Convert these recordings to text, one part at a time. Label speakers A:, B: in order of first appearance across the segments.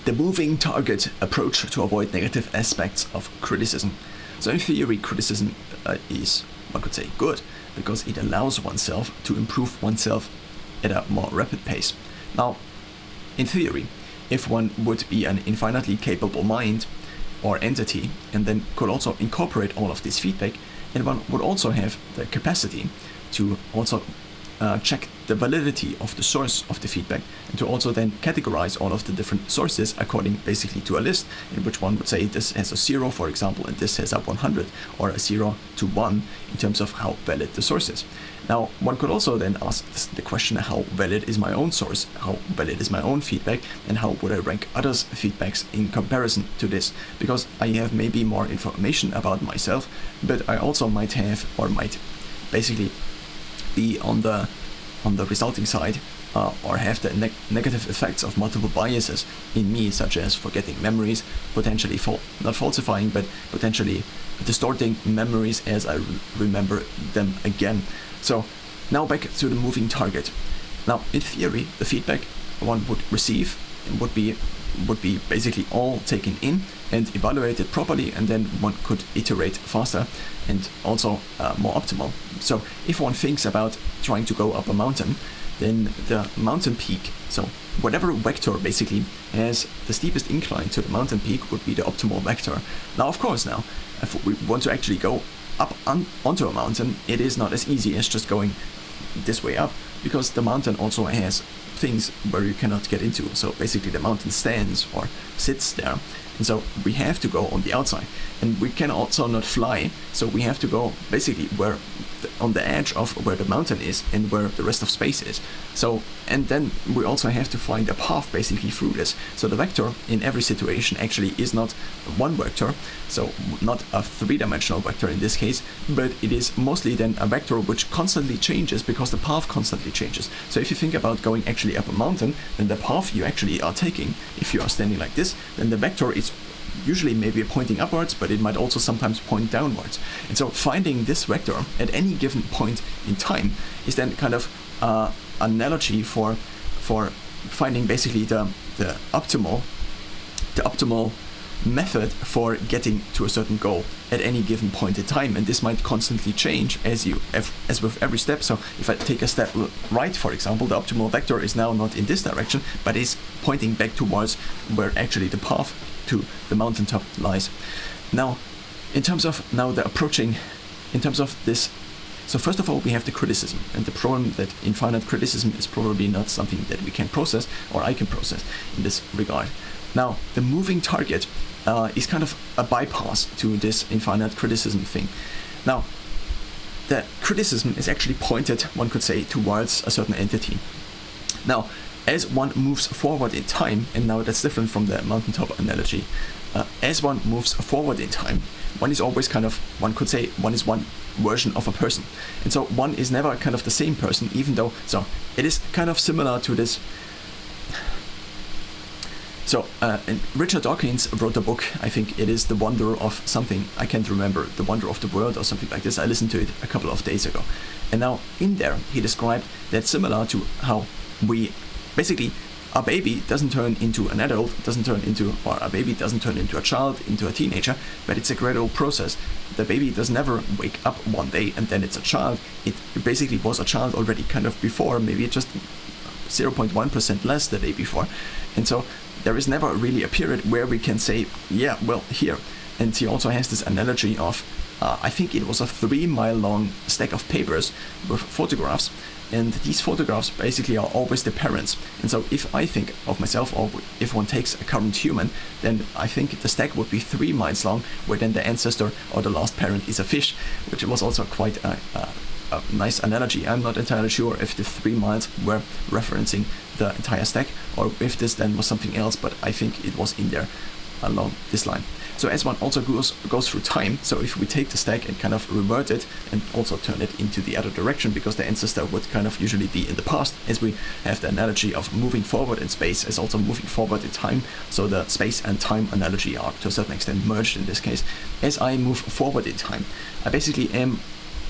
A: the moving target approach to avoid negative aspects of criticism. So in theory, criticism is, one could say, good, because it allows oneself to improve oneself at a more rapid pace. Now, in theory, if one would be an infinitely capable mind or entity and then could also incorporate all of this feedback, and one would also have the capacity to also check the validity of the source of the feedback, and to also then categorize all of the different sources according basically to a list, in which one would say this has a 0, for example, and this has a 100, or a 0 to 1 in terms of how valid the source is. Now, one could also then ask the question, how valid is my own source, how valid is my own feedback, and how would I rank others' feedbacks in comparison to this? Because I have maybe more information about myself, but I also might have, or might basically be on the resulting side, or have the negative effects of multiple biases in me, such as forgetting memories, potentially not falsifying, but potentially distorting memories as I remember them again. So now back to the moving target. Now, in theory, the feedback one would receive would be basically all taken in and evaluated properly, and then one could iterate faster and also more optimal. So if one thinks about trying to go up a mountain, then the mountain peak, so whatever vector basically has the steepest incline to the mountain peak, would be the optimal vector. Now, of course, if we want to actually go up onto a mountain, it is not as easy as just going this way up, because the mountain also has things where you cannot get into. So basically the mountain stands or sits there, and so we have to go on the outside, and we can also not fly, so we have to go basically on the edge of where the mountain is and where the rest of space is. So, and then we also have to find a path basically through this. So the vector in every situation actually is not one vector, so not a three-dimensional vector in this case, but it is mostly then a vector which constantly changes because the path constantly changes. So if you think about going actually up a mountain, then the path you actually are taking, if you are standing like this, then the vector is usually maybe pointing upwards, but it might also sometimes point downwards. And so finding this vector at any given point in time is then kind of analogy for finding basically the optimal method for getting to a certain goal at any given point in time. And this might constantly change as with every step. So if I take a step right, for example, the optimal vector is now not in this direction, but is pointing back towards where actually the path to the mountaintop lies. Now, in terms of this, so first of all, we have the criticism, and the problem that infinite criticism is probably not something that we can process, or I can process in this regard. Now, the moving target is kind of a bypass to this infinite criticism thing. Now, the criticism is actually pointed, one could say, towards a certain entity. Now, as one moves forward in time, and now that's different from the mountaintop analogy, as one moves forward in time, one is always kind of, one could say, one is one version of a person. And so one is never kind of the same person, even though, so it is kind of similar to this. So, and Richard Dawkins wrote a book, I think it is The Wonder of something, I can't remember, The Wonder of the World or something like this. I listened to it a couple of days ago. And now in there, he described that similar to how we, basically, a baby doesn't turn into an adult, or a baby doesn't turn into a child, into a teenager, but it's a gradual process. The baby does never wake up one day and then it's a child. It basically was a child already kind of before, maybe just 0.1% less the day before. And so there is never really a period where we can say, yeah, well, here. And he also has this analogy of, I think it was a 3-mile long stack of papers with photographs, and these photographs basically are always the parents. And so if I think of myself, or if one takes a current human, then I think the stack would be 3 miles long, where then the ancestor or the last parent is a fish, which was also quite a nice analogy. I'm not entirely sure if the 3 miles were referencing the entire stack, or if this then was something else, but I think it was in there along this line. So as one also goes through time, so if we take the stack and kind of revert it and also turn it into the other direction, because the ancestor would kind of usually be in the past, as we have the analogy of moving forward in space as also moving forward in time. So the space and time analogy are to a certain extent merged in this case. As I move forward in time, I basically am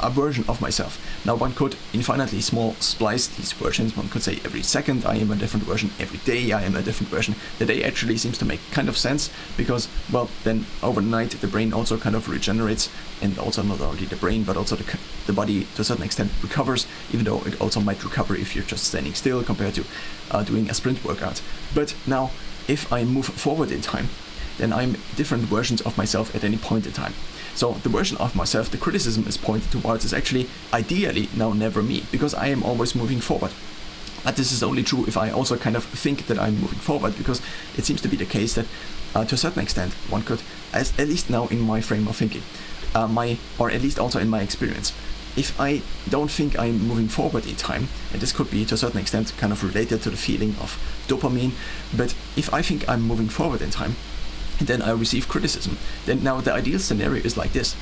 A: a version of myself. Now one could infinitely small splice these versions. One could say every second I am a different version, every day I am a different version. The day actually seems to make kind of sense because, well, then overnight the brain also kind of regenerates, and also not only the brain but also the body to a certain extent recovers, even though it also might recover if you're just standing still compared to doing a sprint workout. But now if I move forward in time, then I'm different versions of myself at any point in time. So the version of myself the criticism is pointed towards is actually ideally now never me, because I am always moving forward. But this is only true if I also kind of think that I'm moving forward, because it seems to be the case that to a certain extent one could, at least now in my frame of thinking, or at least also in my experience, if I don't think I'm moving forward in time, and this could be to a certain extent kind of related to the feeling of dopamine, but if I think I'm moving forward in time, and then I receive criticism, then now the ideal scenario is like this.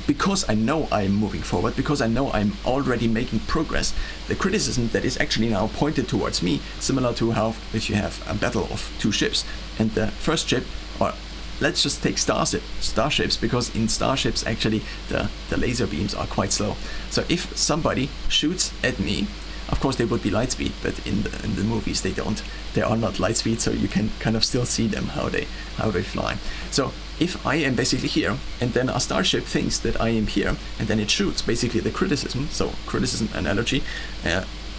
A: Because I know I'm moving forward, because I know I'm already making progress, the criticism that is actually now pointed towards me, similar to how if you have a battle of two ships, and the first ship, or let's just take starships, because in starships actually the laser beams are quite slow. So if somebody shoots at me, of course they would be light speed, but in the movies they are not light speed, so you can kind of still see them how they fly. So if I am basically here, and then a starship thinks that I am here, and then it shoots basically the criticism analogy,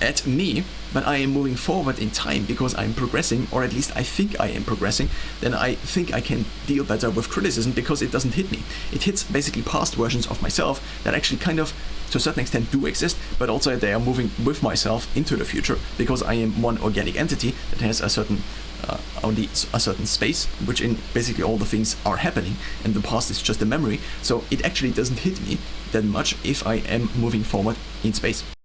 A: at me, but I am moving forward in time because I'm progressing, or at least I think I am progressing, then I think I can deal better with criticism because it doesn't hit me. It hits basically past versions of myself that actually kind of, to a certain extent, do exist, but also they are moving with myself into the future because I am one organic entity that has a certain only a certain space, which in basically all the things are happening, and the past is just a memory, so it actually doesn't hit me that much if I am moving forward in space.